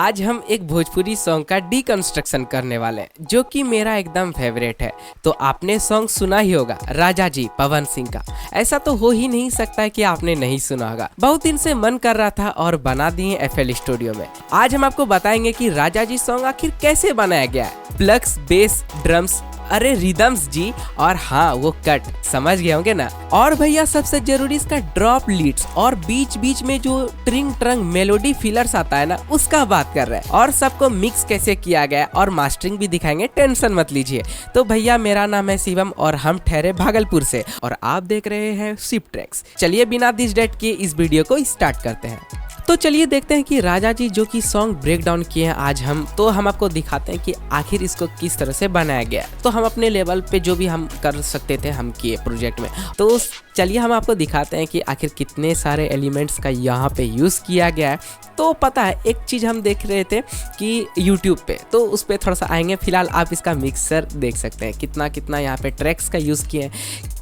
आज हम एक भोजपुरी सॉन्ग का डीकंस्ट्रक्शन करने वाले हैं जो कि मेरा एकदम फेवरेट है। तो आपने सॉन्ग सुना ही होगा राजा जी पवन सिंह का। ऐसा तो हो ही नहीं सकता है कि आपने नहीं सुना होगा। बहुत दिन से मन कर रहा था और बना दिए एफएल स्टूडियो में। आज हम आपको बताएंगे कि राजा जी सॉन्ग आखिर कैसे बनाया गया है। प्लग्स, बेस, ड्रम्स, अरे रिदम्स जी, और हाँ वो कट, समझ गए होंगे ना। और भैया सबसे जरूरी इसका ड्रॉप लीड्स और बीच बीच में जो ट्रिंग ट्रंग मेलोडी फिलर्स आता है ना, उसका बात कर रहे हैं। और सबको मिक्स कैसे किया गया और मास्टरिंग भी दिखाएंगे, टेंशन मत लीजिए। तो भैया मेरा नाम है शिवम और हम ठहरे भागलपुर से और आप देख रहे हैं शिप ट्रैक्स। चलिए बिना दिस डेट के इस वीडियो को स्टार्ट करते हैं। तो चलिए देखते हैं कि राजा जी जो कि सॉन्ग ब्रेक डाउन किए हैं आज हम आपको दिखाते हैं कि आखिर इसको किस तरह से बनाया गया है। तो हम अपने लेवल पे जो भी हम कर सकते थे हम किए प्रोजेक्ट में। तो चलिए हम आपको दिखाते हैं कि आखिर कितने सारे एलिमेंट्स का यहाँ पे यूज़ किया गया है। तो पता है एक चीज़ हम देख रहे थे कि YouTube पे, तो उस पर थोड़ा सा आएंगे। फिलहाल आप इसका मिक्सर देख सकते हैं, कितना कितना यहाँ पे ट्रैक्स का यूज़ किए हैं,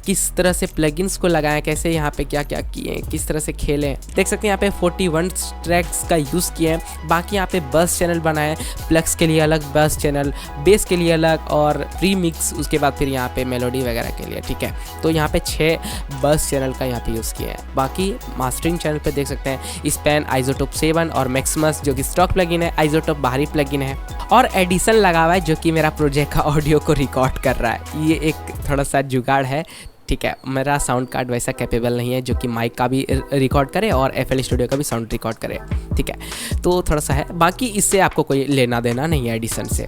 किस तरह से प्लगइन्स को लगाएं, कैसे यहाँ पे क्या क्या किए हैं, किस तरह से खेलें। देख सकते हैं यहाँ पे 41 ट्रैक्स का यूज़ किए हैं। बाकी यहाँ पे बस चैनल बनाए, प्लग्स के लिए अलग बस चैनल, बेस के लिए अलग और प्री मिक्स, उसके बाद फिर यहाँ पे मेलोडी वगैरह के लिए। ठीक है, तो यहाँ पे 6 बस चैनल का यहाँ पे यूज़ किए हैं। बाकी मास्टरिंग चैनल पे देख सकते हैं स्पैन, आइसोटोप 7 और मैक्सिमस जो कि स्टॉक प्लगइन है, आइसोटोप बाहरी प्लगइन है और एडिशन लगा हुआ है जो कि मेरा प्रोजेक्ट का ऑडियो को रिकॉर्ड कर रहा है। ये एक थोड़ा सा जुगाड़ है। ठीक है, मेरा साउंड कार्ड वैसा कैपेबल नहीं है जो कि माइक का भी रिकॉर्ड करे और एफएल स्टूडियो का भी साउंड रिकॉर्ड करे। ठीक है, तो थोड़ा सा है, बाकी इससे आपको कोई लेना देना नहीं है एडिशन से।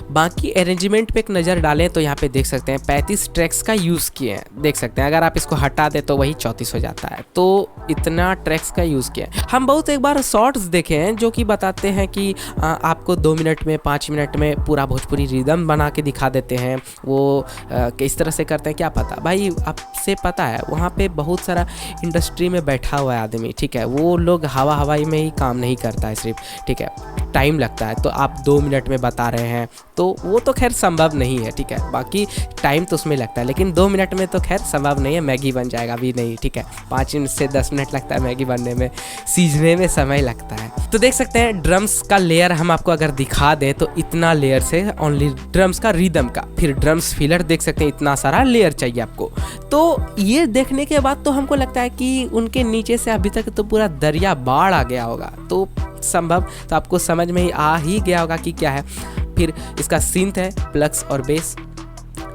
बाकी अरेंजमेंट पे एक नज़र डालें तो यहाँ पे देख सकते हैं 35 ट्रैक्स का यूज़ किए हैं। देख सकते हैं अगर आप इसको हटा दें तो वही 34 हो जाता है। तो इतना ट्रैक्स का यूज़ किया है। हम बहुत एक बार शॉर्ट्स देखे हैं जो कि बताते हैं कि आपको 2 मिनट में 5 मिनट में पूरा भोजपुरी रिदम बना के दिखा देते हैं। वो किस तरह से करते हैं क्या पता। भाई आपसे पता है वहाँ पे बहुत सारा इंडस्ट्री में बैठा हुआ है आदमी। ठीक है, वो लोग हवाई में ही काम नहीं करता है सिर्फ। ठीक है, टाइम लगता है। तो आप 2 मिनट में बता रहे हैं तो वो तो खैर संभव नहीं है। ठीक है, बाकी टाइम तो उसमें लगता है, लेकिन 2 मिनट में तो खैर संभव नहीं है। मैगी बन जाएगा भी नहीं। ठीक है, 5 मिनट से 10 मिनट लगता है मैगी बनने में, सीजने में समय लगता है। तो देख सकते हैं ड्रम्स का लेयर हम आपको अगर दिखा दें तो इतना लेयर से ओनली ड्रम्स का रिदम का, फिर ड्रम्स फिलर देख सकते हैं, इतना सारा लेयर चाहिए आपको। तो ये देखने के बाद तो हमको लगता है कि उनके नीचे से अभी तक तो पूरा दरिया बाढ़ आ गया होगा। तो संभव तो आपको समझ में ही आ ही गया होगा कि क्या है। फिर इसका सिंथ है, प्लग्स और बेस।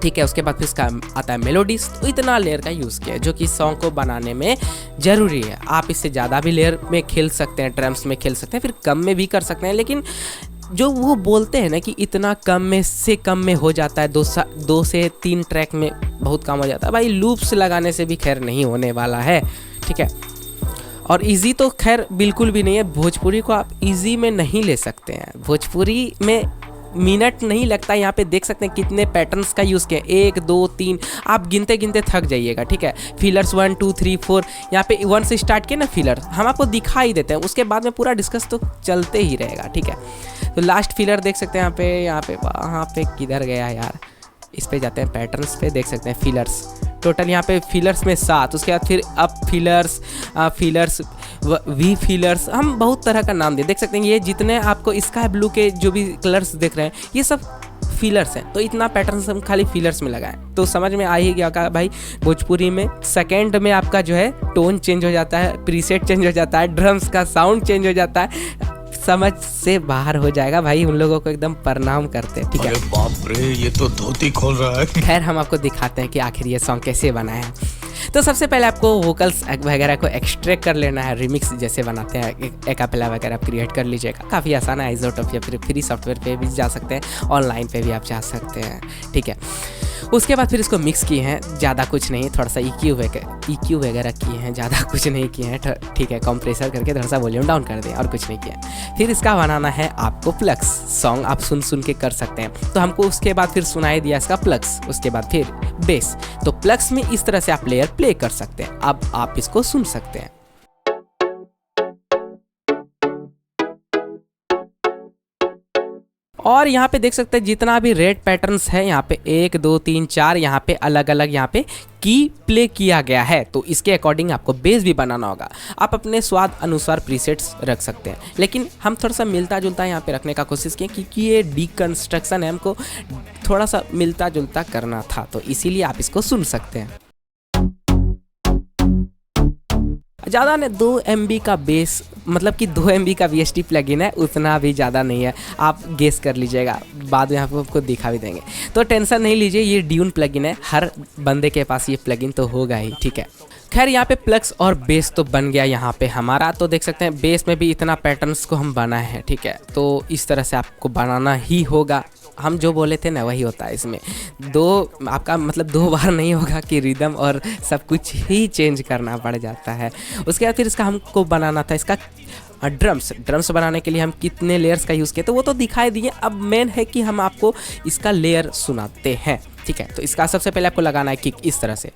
ठीक है, उसके बाद फिर इसका आता है मेलोडीज। तो इतना लेयर का यूज़ किया है जो कि सॉन्ग को बनाने में ज़रूरी है। आप इससे ज़्यादा भी लेयर में खेल सकते हैं, ड्रम्स में खेल सकते हैं, फिर कम में भी कर सकते हैं। लेकिन जो वो बोलते हैं ना कि इतना कम में से कम में हो जाता है, 2 से 3 ट्रैक में बहुत कम हो जाता है। भाई लूप्स लगाने से भी खैर नहीं होने वाला है। ठीक है, और इजी तो खैर बिल्कुल भी नहीं है। भोजपुरी को आप इजी में नहीं ले सकते हैं। भोजपुरी में मिनट नहीं लगता। यहाँ पे देख सकते हैं कितने पैटर्न्स का यूज़ किया, 1 2 3, आप गिनते गिनते थक जाइएगा। ठीक है, फिलर्स 1 2 3 4, यहाँ पे 1 से स्टार्ट किए ना फिलर, हम आपको दिखा ही देते हैं, उसके बाद में पूरा डिस्कस तो चलते ही रहेगा। ठीक है, तो लास्ट फिलर देख सकते हैं यहाँ पे वहाँ पे किधर गया यार, इस पे जाते हैं पैटर्न्स पे, देख सकते हैं फिलर्स टोटल यहाँ पे फिलर्स में 7। उसके बाद फिर up fillers, fillers, V fillers, हम बहुत तरह का नाम दे। देख सकते हैं ये जितने आपको स्काई ब्लू के जो भी कलर्स दिख रहे हैं ये सब फिलर्स हैं। तो इतना पैटर्न्स हम खाली फिलर्स में लगाएं तो समझ में आ ही गया का भाई भोजपुरी में सेकेंड में आपका जो है टोन चेंज हो जाता है, प्रीसेट चेंज हो जाता है, ड्रम्स का साउंड चेंज हो जाता है। समझ से बाहर हो जाएगा भाई, उन लोगों को एकदम प्रणाम करते हैं। ठीक है, बाप रे ये तो धोती खोल रहा है। खैर हम आपको दिखाते हैं कि आखिर ये सॉन्ग कैसे बनाए हैं। तो सबसे पहले आपको वोकल्स वगैरह को एक्सट्रैक्ट कर लेना है। रिमिक्स जैसे बनाते हैं एकापेला वगैरह आप क्रिएट कर लीजिएगा, काफ़ी आसान है। आइसोटोप या फिर फ्री सॉफ्टवेयर पे भी जा सकते हैं, ऑनलाइन पे भी आप जा सकते हैं। ठीक है, उसके बाद फिर इसको मिक्स किए हैं, ज़्यादा कुछ नहीं, थोड़ा सा EQ वगैरह किए हैं, ज़्यादा कुछ नहीं किए हैं। ठीक है, कंप्रेसर करके थोड़ा सा वॉल्यूम डाउन कर दें और कुछ नहीं किया। फिर इसका बनाना है आपको प्लग्स। सॉन्ग आप सुन के कर सकते हैं। तो हमको उसके बाद फिर सुनाई दिया इसका प्लग्स, उसके बाद फिर बेस। तो प्लग्स में इस तरह से आप लेयर प्ले कर सकते हैं। अब आप इसको सुन सकते हैं। और यहाँ पे देख सकते हैं जितना भी रेड पैटर्न्स है यहाँ पे 1 2 3 4 यहाँ पे अलग अलग यहाँ पे की प्ले किया गया है। तो इसके अकॉर्डिंग आपको बेस भी बनाना होगा। आप अपने स्वाद अनुसार प्रीसेट्स रख सकते हैं, लेकिन हम थोड़ा सा मिलता जुलता यहाँ पे रखने का कोशिश किए क्योंकि ये डीकंस्ट्रक्शन है, हमको थोड़ा सा मिलता जुलता करना था, तो इसीलिए आप इसको सुन सकते हैं। ज़्यादा ने 2 MB का बेस, मतलब कि 2 MB का VST प्लगइन है, उतना भी ज़्यादा नहीं है, आप गेस कर लीजिएगा, बाद में यहाँ पे आपको दिखा भी देंगे, तो टेंशन नहीं लीजिए। ये ड्यून प्लगइन है, हर बंदे के पास ये प्लगइन तो होगा ही, ठीक है। खैर यहाँ पे प्लग्स और बेस तो बन गया यहाँ पे हमारा, तो देख सकते हैं बेस में भी इतना पैटर्न्स को हम बनाए हैं, ठीक है। तो इस तरह से आपको बनाना ही होगा, हम जो बोले थे ना वही होता है इसमें। आपका मतलब 2 बार नहीं होगा कि रिदम और सब कुछ ही चेंज करना पड़ जाता है। उसके बाद फिर इसका हमको बनाना था इसका ड्रम्स बनाने के लिए हम कितने लेयर्स का यूज़ किए तो वो तो दिखाई दिए। अब मेन है कि हम आपको इसका लेयर सुनाते हैं, ठीक है। तो इसका सबसे पहले आपको लगाना है किक, इस तरह से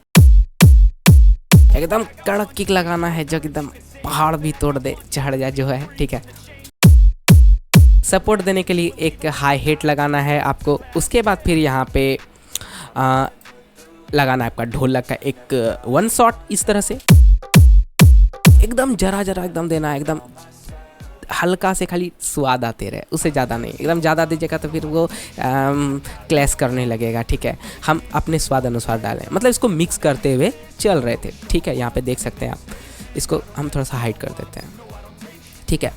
एकदम कड़क किक लगाना है जो एकदम पहाड़ भी तोड़ दे, चढ़ जाए जो है, ठीक है। सपोर्ट देने के लिए एक हाई हिट लगाना है आपको। उसके बाद फिर यहाँ पे लगाना है आपका ढोलक का एक 1 शॉट, इस तरह से एकदम जरा एकदम देना है, एकदम हल्का से, खाली स्वाद आते रहे, उससे ज़्यादा नहीं। एकदम ज़्यादा दीजिएगा तो फिर वो क्लैश करने लगेगा, ठीक है। हम अपने स्वाद अनुसार डालें, मतलब इसको मिक्स करते हुए चल रहे थे, ठीक है। यहाँ पे देख सकते हैं आप, इसको हम थोड़ा सा हाइड कर देते हैं, ठीक है।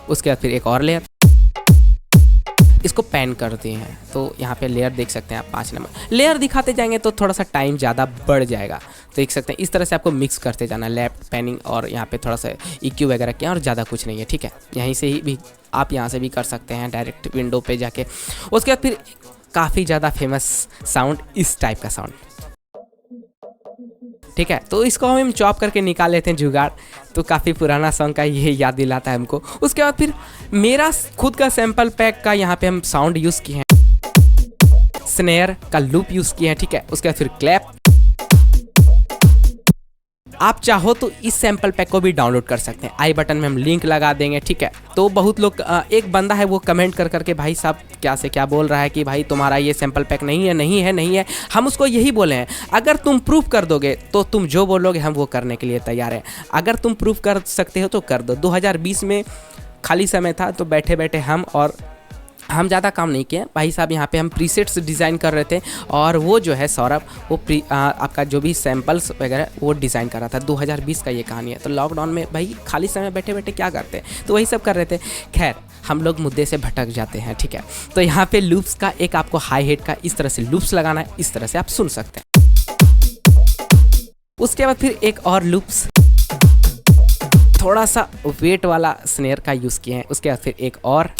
उसके बाद फिर एक और लेयर, इसको पैन करते हैं, तो यहाँ पे लेयर देख सकते हैं आप 5 नंबर। लेयर दिखाते जाएंगे तो थोड़ा सा टाइम ज़्यादा बढ़ जाएगा, तो देख सकते हैं इस तरह से आपको मिक्स करते जाना, लेफ्ट पैनिंग और यहाँ पे थोड़ा सा EQ वगैरह किया, और ज़्यादा कुछ नहीं है, ठीक है। यहीं से ही भी आप यहाँ से भी कर सकते हैं डायरेक्ट विंडो पे जाके। उसके बाद फिर काफ़ी ज़्यादा फेमस साउंड, इस टाइप का साउंड, ठीक है। तो इसको हम चॉप करके निकाल लेते हैं जुगाड़, तो काफ़ी पुराना सॉन्ग का ये याद दिलाता है हमको। उसके बाद फिर मेरा खुद का सैम्पल पैक का यहाँ पे हम साउंड यूज़ किए हैं, स्नेयर का लूप यूज़ किए हैं, ठीक है। उसके बाद फिर क्लैप, आप चाहो तो इस सैम्पल पैक को भी डाउनलोड कर सकते हैं, आई बटन में हम लिंक लगा देंगे, ठीक है। तो बहुत लोग, एक बंदा है वो कमेंट कर करके भाई साहब क्या से क्या बोल रहा है कि भाई तुम्हारा ये सैम्पल पैक नहीं है। हम उसको यही बोले हैं, अगर तुम प्रूफ कर दोगे तो तुम जो बोलोगे हम वो करने के लिए तैयार हैं। अगर तुम प्रूफ कर सकते हो तो कर दो। 2020 में खाली समय था तो बैठे बैठे हम ज़्यादा काम नहीं किए भाई साहब। यहाँ पे हम प्रीसेट्स डिज़ाइन कर रहे थे, और वो जो है सौरभ, वो आपका जो भी सैम्पल्स वगैरह वो डिज़ाइन कर रहा था। 2020 का ये कहानी है। तो लॉकडाउन में भाई खाली समय बैठे बैठे क्या करते हैं, तो वही सब कर रहे थे। खैर हम लोग मुद्दे से भटक जाते हैं, ठीक है। तो यहाँ पे लूप्स का एक आपको हाई हिट का इस तरह से लूप्स लगाना है, इस तरह से आप सुन सकते हैं। उसके बाद फिर एक और लूप्स, थोड़ा सा वेट वाला स्नेयर का यूज़ किए हैं। उसके बाद फिर एक और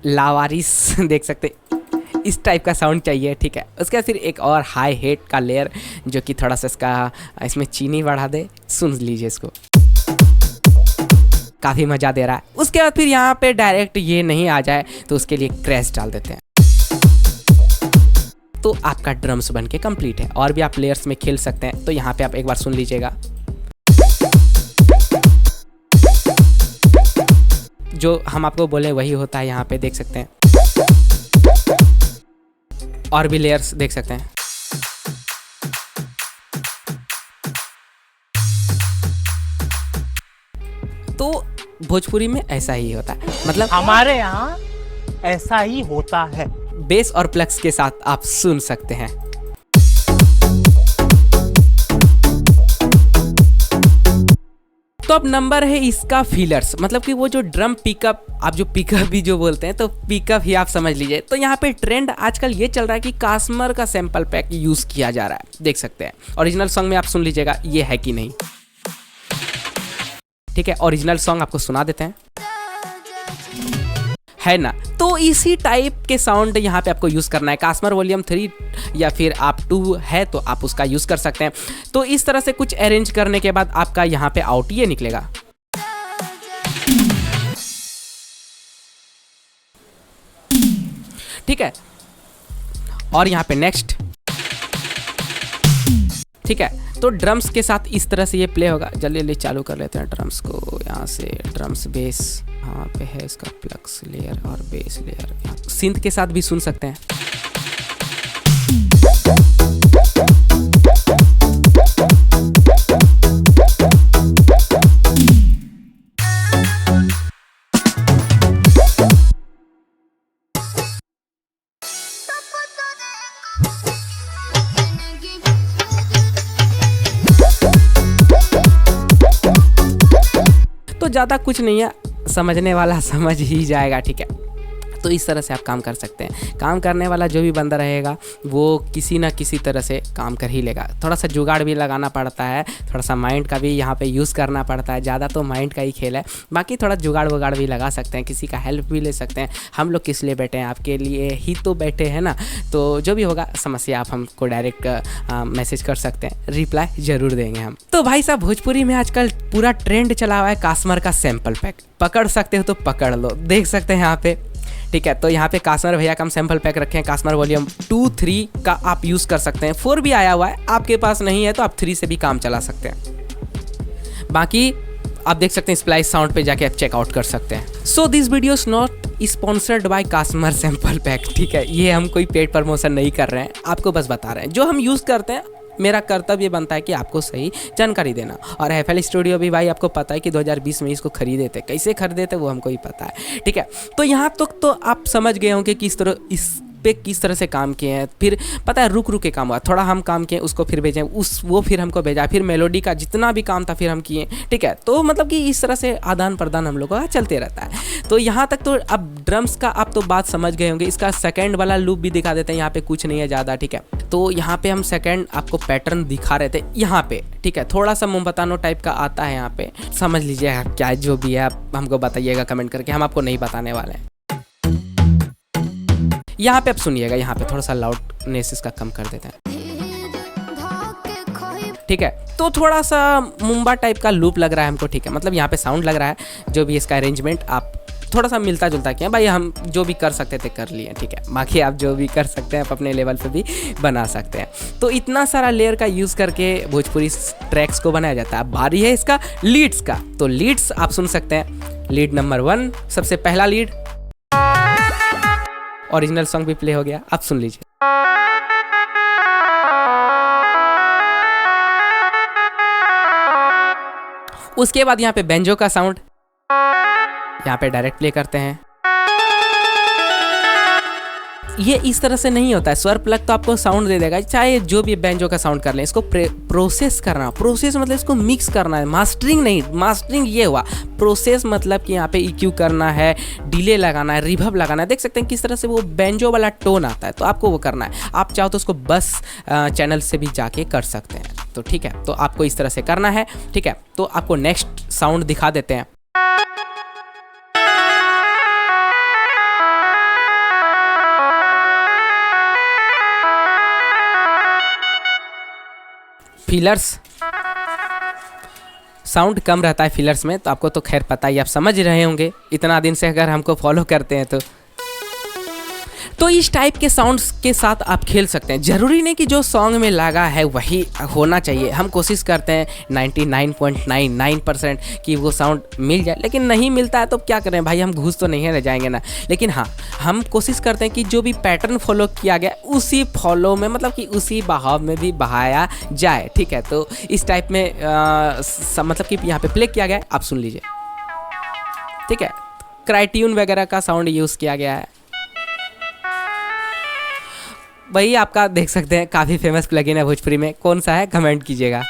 लावारिस देख सकते इस टाइप का साउंड चाहिए, ठीक है। उसके बाद फिर एक और हाई हिट का लेयर जो कि थोड़ा सा इसमें चीनी बढ़ा दे, सुन लीजिए इसको, काफ़ी मज़ा दे रहा है। उसके बाद फिर यहाँ पे डायरेक्ट ये नहीं आ जाए तो उसके लिए क्रैश डाल देते हैं, तो आपका ड्रम्स बन के कंप्लीट है। और भी आप लेयर्स में खेल सकते हैं, तो यहाँ पे आप एक बार सुन लीजिएगा। जो हम आपको बोले वही होता है, यहाँ पे देख सकते हैं। और भी लेयर्स देख सकते हैं। तो भोजपुरी में ऐसा ही होता है, मतलब हमारे यहाँ ऐसा ही होता है। बेस और प्लग्स के साथ आप सुन सकते हैं। तो अब नंबर है इसका फीलर्स, मतलब कि वो जो ड्रम पिकअप, आप जो पिकअप भी जो बोलते हैं तो पिकअप ही आप समझ लीजिए। तो यहाँ पे ट्रेंड आजकल ये चल रहा है कि कास्मर का सैंपल पैक यूज़ किया जा रहा है, देख सकते हैं। ओरिजिनल सॉन्ग में आप सुन लीजिएगा ये है कि नहीं, ठीक है। ओरिजिनल सॉन्ग आपको सुना देते हैं, है ना। तो इसी टाइप के साउंड यहाँ पे आपको यूज़ करना है। कास्मर वॉल्यूम 3 या फिर आप 2 है तो आप उसका यूज़ कर सकते हैं। तो इस तरह से कुछ अरेंज करने के बाद आपका यहाँ पे आउट ये निकलेगा। ठीक है, और यहाँ पे नेक्स्ट, ठीक है। तो ड्रम्स के साथ इस तरह से ये प्ले होगा। जल्दी जल्दी चालू कर लेते हैं ड्रम्स को, यहाँ से ड्रम्स बेस, यहाँ पे है इसका प्लक्स लेयर और बेस लेयर, सिंथ के साथ भी सुन सकते हैं। तो ज़्यादा कुछ नहीं है, समझने वाला समझ ही जाएगा, ठीक है। तो इस तरह से आप काम कर सकते हैं। काम करने वाला जो भी बंदा रहेगा वो किसी ना किसी तरह से काम कर ही लेगा। थोड़ा सा जुगाड़ भी लगाना पड़ता है, थोड़ा सा माइंड का भी यहाँ पे यूज़ करना पड़ता है। ज़्यादा तो माइंड का ही खेल है, बाकी थोड़ा जुगाड़ वुगाड़ भी लगा सकते हैं, किसी का हेल्प भी ले सकते हैं। हम लोग किस लिए बैठे हैं, आपके लिए ही तो बैठे हैं ना। तो जो भी होगा समस्या आप हमको डायरेक्ट मैसेज कर सकते हैं, रिप्लाई ज़रूर देंगे हम। तो भाई साहब, भोजपुरी में आजकल पूरा ट्रेंड चला हुआ है कास्मर का सैम्पल पैक। पकड़ सकते हो तो पकड़ लो, देख सकते हैं यहाँ पे, ठीक है। तो यहाँ पे कास्मर भैया का हम सैम्पल पैक रखे हैं, कास्मर वॉल्यूम 2, 3 का आप यूज़ कर सकते हैं। 4 भी आया हुआ है, आपके पास नहीं है तो आप 3 से भी काम चला सकते हैं। बाकी आप देख सकते हैं स्प्लाइस साउंड पे जाके आप चेकआउट कर सकते हैं। So this video is not sponsored by कास्मर सैम्पल पैक, ठीक है। ये हम कोई पेड प्रमोशन नहीं कर रहे हैं, आपको बस बता रहे हैं जो हम यूज़ करते हैं। मेरा कर्तव्य बनता है कि आपको सही जानकारी देना। और FL स्टूडियो भी भाई आपको पता है कि 2020 में इसको खरीदे थे, कैसे खरीदे थे वो हमको ही पता है, ठीक है। तो यहाँ तक तो आप समझ गए होंगे कि किस तरह इस पे किस तरह से काम किए हैं। फिर पता है रुक रुक के काम हुआ, थोड़ा हम काम किए उसको फिर भेजें, वो फिर हमको भेजा, फिर मेलोडी का जितना भी काम था फिर हम किए, ठीक है। तो मतलब कि इस तरह से आदान प्रदान हम लोगों का चलते रहता है। तो यहाँ तक तो अब ड्रम्स का आप तो बात समझ गए होंगे। इसका सेकंड वाला लूप भी दिखा देते हैं, यहाँ पे कुछ नहीं है ज़्यादा, ठीक है। तो यहाँ पे हम सेकंड आपको पैटर्न दिखा रहे थे यहाँ पे, ठीक है। थोड़ा सा मोमबतानो टाइप का आता है यहाँ पे, समझ लीजिए क्या जो भी है आप हमको बताइएगा कमेंट करके, हम आपको नहीं बताने वाले हैं। यहाँ पे आप सुनिएगा, यहाँ पे थोड़ा सा लाउडनेस इसका कम कर देते हैं, ठीक है। तो थोड़ा सा मुंबा टाइप का लूप लग रहा है हमको, ठीक है। मतलब यहाँ पे साउंड लग रहा है, जो भी इसका अरेंजमेंट आप थोड़ा सा मिलता जुलता किया भाई, हम जो भी कर सकते थे कर लिए, ठीक है। बाकी आप जो भी कर सकते हैं आप अपने लेवल पे भी बना सकते हैं। तो इतना सारा लेयर का यूज़ करके भोजपुरी ट्रैक्स को बनाया जाता है। बारी है इसका लीड्स का, तो लीड्स आप सुन सकते हैं। लीड नंबर 1, सबसे पहला लीड, ओरिजिनल सॉन्ग भी प्ले हो गया, आप सुन लीजिए। उसके बाद यहाँ पे बेंजो का साउंड, यहाँ पे डायरेक्ट प्ले करते हैं। ये इस तरह से नहीं होता है, स्वर प्लग तो आपको साउंड दे देगा, चाहे जो भी बेंजो का साउंड कर लें। इसको प्रोसेस करना, प्रोसेस मतलब इसको मिक्स करना है, मास्टरिंग नहीं। मास्टरिंग ये हुआ, प्रोसेस मतलब कि यहाँ पे EQ करना है, डिले लगाना है, रिवर्ब लगाना है। देख सकते हैं किस तरह से वो बेंजो वाला टोन आता है, तो आपको वो करना है। आप चाहो तो उसको बस चैनल से भी जाके कर सकते हैं, तो ठीक है। तो आपको इस तरह से करना है, ठीक है। तो आपको नेक्स्ट साउंड दिखा देते हैं। फिलर्स, साउंड कम रहता है फिलर्स में, तो आपको तो खैर पता ही, आप समझ रहे होंगे इतना दिन से अगर हमको फॉलो करते हैं तो इस टाइप के साउंड्स के साथ आप खेल सकते हैं। ज़रूरी नहीं कि जो सॉन्ग में लगा है वही होना चाहिए। हम कोशिश करते हैं 99.99% कि वो साउंड मिल जाए, लेकिन नहीं मिलता है तो क्या करें भाई, हम घूस तो नहीं रह जाएंगे ना। लेकिन हाँ, हम कोशिश करते हैं कि जो भी पैटर्न फॉलो किया गया उसी फॉलो में, मतलब कि उसी बहाव में भी बहाया जाए, ठीक है। तो इस टाइप में मतलब कि यहाँ पे प्ले किया गया है, आप सुन लीजिए, ठीक है। क्राइट्यून वगैरह का साउंड यूज़ किया गया है। वही आपका देख सकते हैं काफ़ी फेमस प्लगइन है भोजपुरी में, कौन सा है कमेंट कीजिएगा।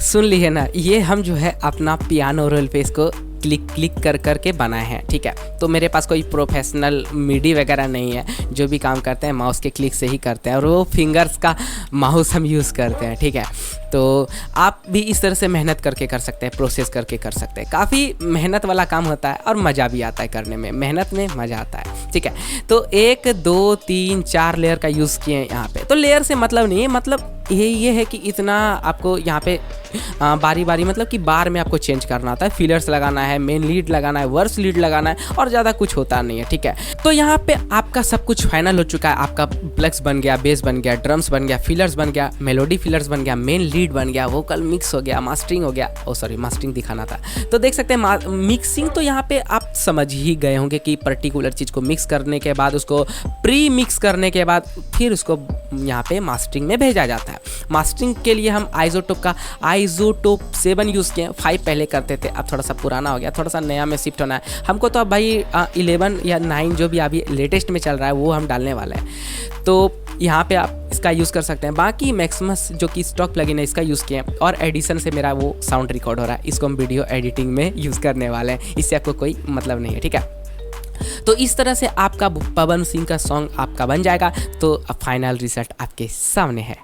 सुन लिए ना, ये हम जो है अपना पियानो रोल पे इसको क्लिक क्लिक कर करके बनाए हैं, ठीक है। तो मेरे पास कोई प्रोफेशनल मिडी वगैरह नहीं है, जो भी काम करते हैं माउस के क्लिक से ही करते हैं और वो फिंगर्स का माउस हम यूज़ करते हैं, ठीक है। तो आप भी इस तरह से मेहनत करके कर सकते हैं, प्रोसेस करके कर सकते हैं। काफ़ी मेहनत वाला काम होता है और मज़ा भी आता है करने में, मेहनत में मज़ा आता है, ठीक है। तो 1 2 3 4 लेयर का यूज़ किए हैं यहाँ पे। तो लेयर से मतलब नहीं है, मतलब ये है कि इतना आपको यहाँ पे बारी बारी मतलब कि बार में आपको चेंज करना होता है, फिलर्स लगाना है, मेन लीड लगाना है, वर्स लीड लगाना है और ज़्यादा कुछ होता नहीं है, ठीक है। तो यहाँ पे आपका सब कुछ फाइनल हो चुका है। आपका प्लग्स बन गया, बेस बन गया, ड्रम्स बन गया, फिलर्स बन गया, मेलोडी फिलर्स बन गया, मेन लीड बन गया, वोकल मिक्स हो गया, मास्टरिंग हो गया। ओ सॉरी, मास्टरिंग दिखाना था। तो देख सकते हैं मिक्सिंग तो यहाँ पे आप समझ ही गए होंगे कि पर्टिकुलर चीज़ को मिक्स करने के बाद, उसको प्री मिक्स करने के बाद फिर उसको यहाँ पे मास्टरिंग में भेजा जाता है। मास्टरिंग के लिए हम आइसोटोप 7 यूज़ किए, 5 पहले करते थे, अब थोड़ा सा पुराना हो गया, थोड़ा सा नया में शिफ्ट होना है हमको। तो अब भाई 11 या 9 जो भी अभी लेटेस्ट में चल रहा है वो हम डालने वाले हैं। तो यहाँ पे आप इसका यूज़ कर सकते हैं। बाकी मैक्सिमस जो कि स्टॉक प्लगइन है इसका यूज़ किए हैं और एडिशन से मेरा वो साउंड रिकॉर्ड हो रहा है, इसको हम वीडियो एडिटिंग में यूज़ करने वाले हैं। इससे आपको कोई मतलब नहीं है, ठीक है। तो इस तरह से आपका पवन सिंह का सॉन्ग आपका बन जाएगा। तो अब फाइनल रिजल्ट आपके सामने है।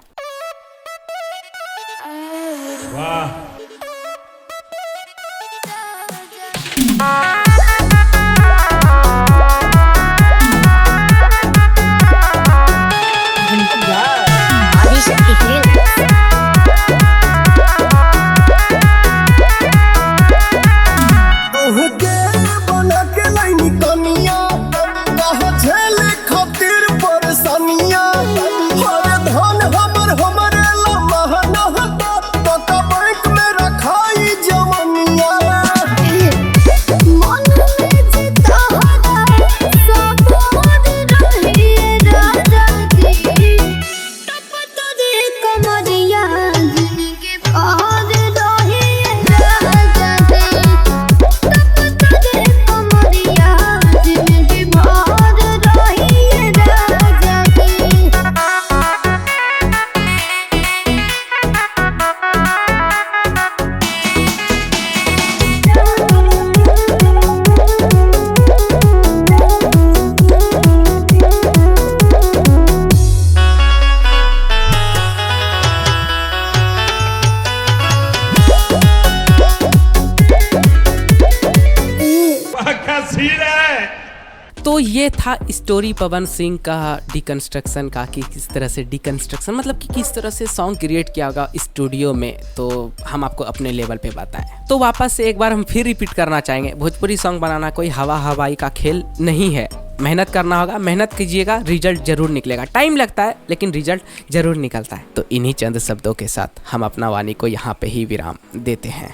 तो ये था स्टोरी पवन सिंह का डिकंस्ट्रक्शन का, कि किस तरह से डिकंस्ट्रक्शन मतलब कि किस तरह से सॉन्ग क्रिएट किया होगा स्टूडियो में। तो हम आपको अपने लेवल पे बताएं। तो वापस से एक बार हम फिर रिपीट करना चाहेंगे, भोजपुरी सॉन्ग बनाना कोई हवाई का खेल नहीं है। मेहनत करना होगा, मेहनत कीजिएगा, रिजल्ट जरूर निकलेगा। टाइम लगता है लेकिन रिजल्ट जरूर निकलता है। तो इन्हीं चंद शब्दों के साथ हम अपना वाणी को यहाँ पे ही विराम देते हैं।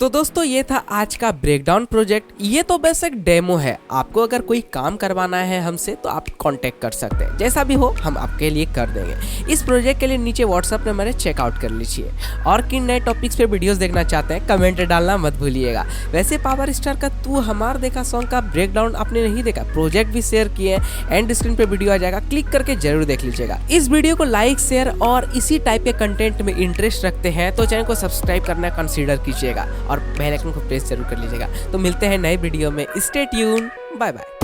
तो दोस्तों ये था आज का ब्रेकडाउन प्रोजेक्ट। ये तो बस एक डेमो है। आपको अगर कोई काम करवाना है हमसे तो आप कांटेक्ट कर सकते हैं, जैसा भी हो हम आपके लिए कर देंगे। इस प्रोजेक्ट के लिए नीचे व्हाट्सएप नंबर है, चेकआउट कर लीजिए। और किन नए टॉपिक्स पे वीडियोस देखना चाहते हैं कमेंट डालना मत भूलिएगा। वैसे पावर स्टार का तू हमार देखा सॉन्ग का ब्रेकडाउन आपने नहीं देखा, प्रोजेक्ट भी शेयर किए, एंड स्क्रीन पे वीडियो आ जाएगा, क्लिक करके जरूर देख लीजिएगा। इस वीडियो को लाइक शेयर और इसी टाइप के कंटेंट में इंटरेस्ट रखते हैं तो चैनल को सब्सक्राइब करना कंसीडर कीजिएगा और बेल आइकन को प्रेस जरूर कर लीजिएगा। तो मिलते हैं नए वीडियो में, स्टे ट्यून, बाय बाय।